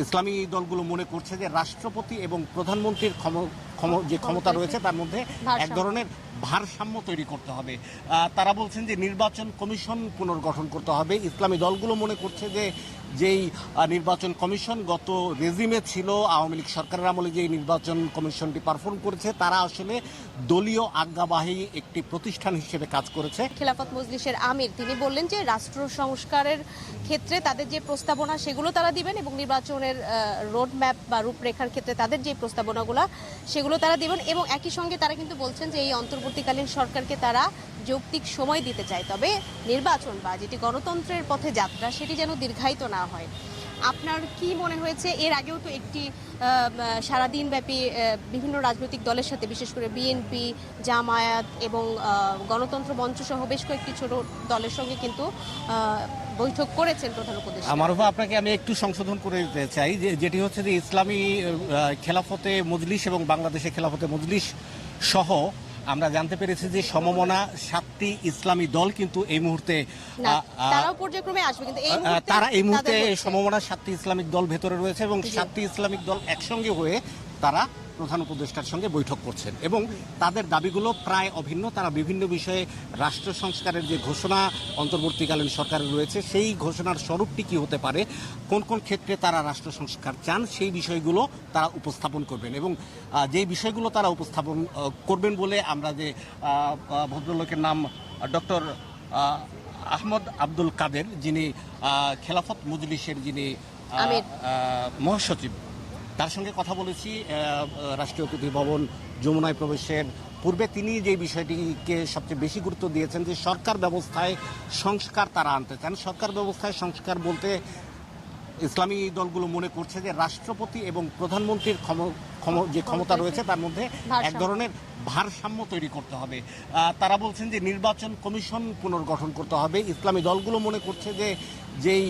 ইসলামী দলগুলো মনে করছে যে রাষ্ট্রপতি এবং প্রধানমন্ত্রীর যে ক্ষমতা রয়েছে তার মধ্যে এক ধরনের ভারসাম্য তৈরি করতে হবে। তারা বলছেন যে নির্বাচন কমিশন পুনর্গঠন করতে হবে। ইসলামী দলগুলো মনে করছে যে যেই নির্বাচন কমিশন গত রেজিমে ছিল, আওয়ামী লীগ সরকারের আমলে যে নির্বাচন কমিশনটি পারফর্ম করেছে, তারা আসলে দলীয় আজ্ঞাবাহী একটি প্রতিষ্ঠান হিসেবে কাজ করেছে। খেলাফত মজলিসের আমির তিনি বললেন যে রাষ্ট্র সংস্কারের ক্ষেত্রে তাদের যে প্রস্তাবনা সেগুলো তারা দিবেন এবং নির্বাচনের রোড ম্যাপ বা রূপরেখার ক্ষেত্রে তাদের যে প্রস্তাবনাগুলো সেগুলো তারা দিবেন, এবং একই সঙ্গে তারা কিন্তু বলছেন যে এই অন্তর্বর্তীকালীন সরকারকে তারা যৌক্তিক সময় দিতে চায়, তবে নির্বাচন বা যেটি গণতন্ত্রের পথে যাত্রা সেটি যেন দীর্ঘায়িত না হয়। আপনার কি মনে হয়েছে? এর আগেও তো একটি সারাদিন ব্যাপী বিভিন্ন রাজনৈতিক দলের সাথে, বিশেষ করে বিএনপি, জামায়াত এবং গণতন্ত্র মঞ্চ সহ বেশ কয়েকটি ছোট দলের সঙ্গে কিন্তু বৈঠক করেছেন প্রধান উপদেষ্টা। মারুফা, আপনাকে আমি একটু সংশোধন করে দিতে চাই যেটি হচ্ছে যে ইসলামী খেলাফতে মজলিস এবং বাংলাদেশে খেলাফতে মজলিস সহ আমরা জানতে পেরেছি যে সমমনা 7টি ইসলামী দল কিন্তু এই মুহূর্তে তারাও পর্যায়ক্রমে আসবে, কিন্তু তারা এই মুহূর্তে সমমনা 7টি ইসলামিক দল ভেতরে রয়েছে এবং 7টি ইসলামিক দল একসঙ্গে হয়ে তারা প্রধান উপদেষ্টার সঙ্গে বৈঠক করছেন এবং তাদের দাবিগুলো প্রায় অভিন্ন। তারা বিভিন্ন বিষয়ে রাষ্ট্র সংস্কারের যে ঘোষণা অন্তর্বর্তীকালীন সরকারের রয়েছে সেই ঘোষণার স্বরূপটি কী হতে পারে, কোন কোন ক্ষেত্রে তারা রাষ্ট্র সংস্কার চান সেই বিষয়গুলো তারা উপস্থাপন করবেন এবং যেই বিষয়গুলো তারা উপস্থাপন করবেন বলে আমরা যে ভদ্রলোকের নাম ডক্টর আহমদ আব্দুল কাদের, যিনি খেলাফত মজলিসের যিনি মহাসচিব, তার সঙ্গে কথা বলেছি রাষ্ট্রীয় অতিথি ভবন যমুনায় প্রবেশের পূর্বে। তিনি যে বিষয়টিকে সবচেয়ে বেশি গুরুত্ব দিয়েছেন যে সরকার ব্যবস্থায় সংস্কার তারা আনতে চান। সরকার ব্যবস্থায় সংস্কার বলতে ইসলামী দলগুলো মনে করছে যে রাষ্ট্রপতি এবং প্রধানমন্ত্রীর যে ক্ষমতা রয়েছে তার মধ্যে এক ধরনের ভারসাম্য তৈরি করতে হবে। তারা বলছেন যে নির্বাচন কমিশন পুনর্গঠন করতে হবে। ইসলামী দলগুলো মনে করছে যে যেই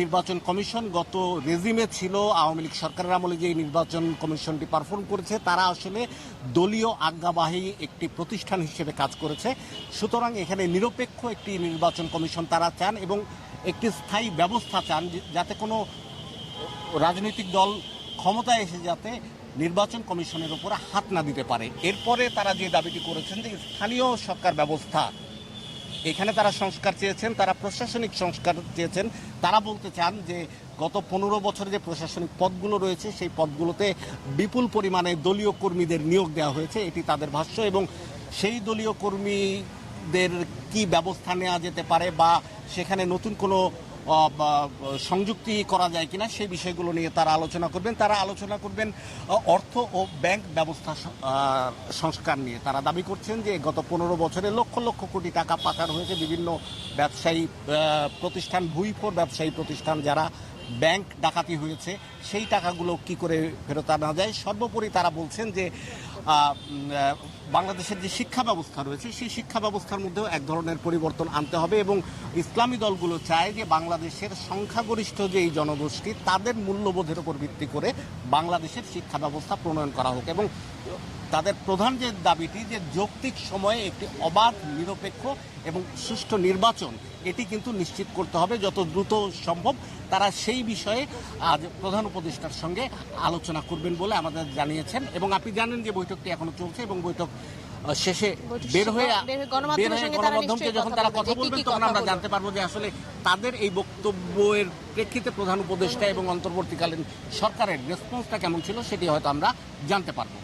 নির্বাচন কমিশন গত রেজিমে ছিল, আওয়ামী লীগ সরকারের আমলে যে নির্বাচন কমিশনটি পারফর্ম করেছে, তারা আসলে দলীয় আজ্ঞাবাহী একটি প্রতিষ্ঠান হিসেবে কাজ করেছে। সুতরাং এখানে নিরপেক্ষ একটি নির্বাচন কমিশন তারা চান এবং একটি স্থায়ী ব্যবস্থা চান যাতে কোনো রাজনৈতিক দল ক্ষমতায় এসে যাতে নির্বাচন কমিশনের উপরে হাত না দিতে পারে। এরপরে তারা যে দাবিটি করেছেন যে স্থানীয় সরকার ব্যবস্থা, এখানে তারা সংস্কার চেয়েছেন, তারা প্রশাসনিক সংস্কার চেয়েছেন। তারা বলতে চান যে গত 15 বছরে যে প্রশাসনিক পদগুলো রয়েছে সেই পদগুলোতে বিপুল পরিমাণে দলীয় কর্মীদের নিয়োগ দেওয়া হয়েছে, এটি তাদের ভাষ্য, এবং সেই দলীয় কর্মীদের কি ব্যবস্থা নেওয়া যেতে পারে বা সেখানে নতুন কোনো সংযুক্তি করা যায় কিনা সেই বিষয়গুলো নিয়ে তারা আলোচনা করবেন। তারা আলোচনা করবেন অর্থ ও ব্যাংক ব্যবস্থা সংস্কার নিয়ে। তারা দাবি করছেন যে গত 15 বছরে লক্ষ লক্ষ কোটি টাকা পাচার হয়েছে বিভিন্ন ব্যবসায়ী প্রতিষ্ঠান, ভুইফোর ব্যবসায়ী প্রতিষ্ঠান, যারা ব্যাংক ডাকাতি হয়েছে, সেই টাকাগুলো কি করে ফেরত আনা যায়। সর্বোপরি তারা বলছেন যে বাংলাদেশের যে শিক্ষা ব্যবস্থা রয়েছে সেই শিক্ষা ব্যবস্থার মধ্যেও এক ধরনের পরিবর্তন আনতে হবে এবং ইসলামী দলগুলো চায় যে বাংলাদেশের সংখ্যাগরিষ্ঠ যে এই জনগোষ্ঠী তাদের মূল্যবোধের উপর ভিত্তি করে বাংলাদেশের শিক্ষা ব্যবস্থা প্রণয়ন করা হোক এবং তাদের প্রধান যে দাবিটি যে যৌক্তিক সময়ে একটি অবাধ, নিরপেক্ষ এবং সুষ্ঠু নির্বাচন এটি কিন্তু নিশ্চিত করতে হবে যত দ্রুত সম্ভব। তারা সেই বিষয়ে আজ প্রধান উপদেষ্টার সঙ্গে আলোচনা করবেন বলে আমাদের জানিয়েছেন এবং আপনি জানেন যে বৈঠকটি এখনো চলছে এবং বৈঠক শেষে বের হয়ে গণমাধ্যমকে যখন তারা কথা বলবেন তখন আমরা জানতে পারবো যে আসলে তাদের এই বক্তব্যের প্রেক্ষিতে প্রধান উপদেষ্টা এবং অন্তর্বর্তীকালীন সরকারের রেসপন্সটা কেমন ছিল সেটি হয়তো আমরা জানতে পারবো।